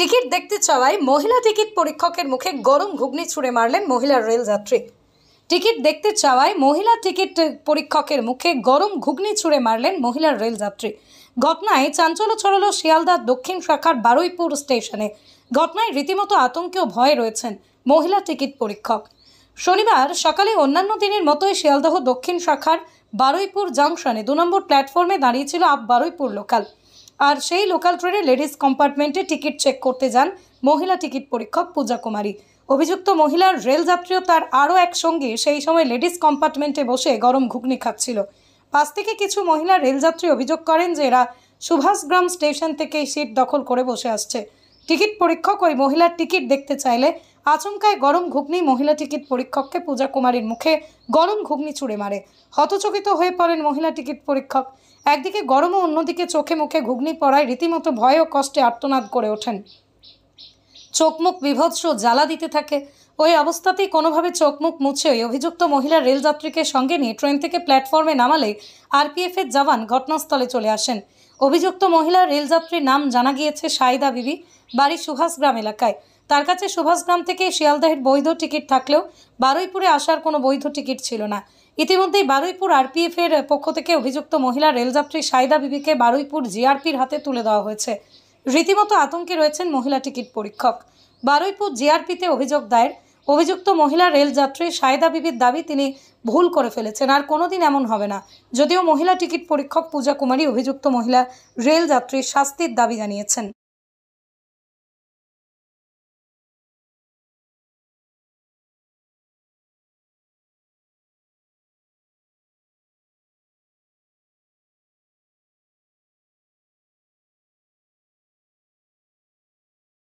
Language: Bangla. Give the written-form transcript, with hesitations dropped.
টিকিট দেখতে চাওয়ায় মহিলা টিকিট পরীক্ষকের মুখে গরম ঘুগনি ছুঁড়ে মারলেন মহিলা রেলযাত্রী। টিকিট দেখতে চাওয়ায় মহিলা টিকিট পরীক্ষকের মুখে গরম ঘুগনি ছুঁড়ে মারলেন মহিলা রেলযাত্রী। ঘটনায় চাঞ্চল্য ছড়ালো শিয়ালদা দক্ষিণ শাখার বারুইপুর স্টেশনে। ঘটনায় রীতিমতো আতঙ্কে ও ভয়ে রয়েছেন মহিলা টিকিট পরীক্ষক। শনিবার সকালে অন্যান্য দিনের মতোই শিয়ালদহ দক্ষিণ শাখার বারুইপুর জংশনে 2 নম্বর প্ল্যাটফর্মে দাঁড়িয়েছিল আপ বারুইপুর লোকাল। আর সেই লোকাল ট্রেনে লেডিস কম্পার্টমেন্টে টিকিট চেক করতে যান মহিলা টিকিট পরীক্ষক পূজা কুমারী। অভিযুক্ত মহিলার রেলযাত্রী ও তার আরও এক সঙ্গী সেই সময় লেডিস কম্পার্টমেন্টে বসে গরম ঘুগনি খাচ্ছিল। পাশ থেকে কিছু মহিলা রেলযাত্রী অভিযোগ করেন যে এরা সুভাষগ্রাম স্টেশন থেকে সিট দখল করে বসে আসছে। টিকিট পরীক্ষক ওই মহিলার টিকিট দেখতে চাইলে আচমকায় গরম ঘুগনি মহিলা টিকিট পরীক্ষককে পূজা কুমারীর মুখে গরম ঘুগনি ছুঁড়ে মারে। হতচকিত হয়ে পড়েন মহিলা টিকিট পরীক্ষক। একদিকে গরম ও অন্যদিকে চোখে মুখে ঘুগনি পড়ায় রীতিমতো ভয় ও কষ্টে আর্তনাদ করে ওঠেন। চোখ মুখ বিভৎস জ্বালা দিতে থাকে। ওই অবস্থাতেই কোনোভাবে চোখ মুখ মুছে ওই অভিযুক্ত মহিলা রেলযাত্রীকে সঙ্গে নিয়ে ট্রেন থেকে প্ল্যাটফর্মে নামালে আরপিএফের জওয়ান ঘটনাস্থলে চলে আসেন। অভিযুক্ত মহিলা রেলযাত্রীর নাম জানা গিয়েছে সাইদা বিবি, বাড়ি সুভাষগ্রাম এলাকায়। তার কাছে সুভাষগ্রাম থেকে শিয়ালদাহের বৈধ টিকিট থাকলেও বারুইপুরে আসার কোনো বৈধ টিকিট ছিল না। ইতিমধ্যেই বারুইপুর আরপিএফের পক্ষ থেকে অভিযুক্ত মহিলা রেলযাত্রী সাইদা বিবিকে বারুইপুর জিআরপির হাতে তুলে দেওয়া হয়েছে। রীতিমতো আতঙ্কে রয়েছেন মহিলা টিকিট পরীক্ষক। বারুইপুর জিআরপিতে অভিযোগ দায়ের। অভিযুক্ত মহিলা রেলযাত্রী সাইদা বিবির দাবি তিনি ভুল করে ফেলেছেন, আর কোনোদিন এমন হবে না। যদিও মহিলা টিকিট পরীক্ষক পূজা কুমারী অভিযুক্ত মহিলা রেলযাত্রীর শাস্তির দাবি জানিয়েছেন।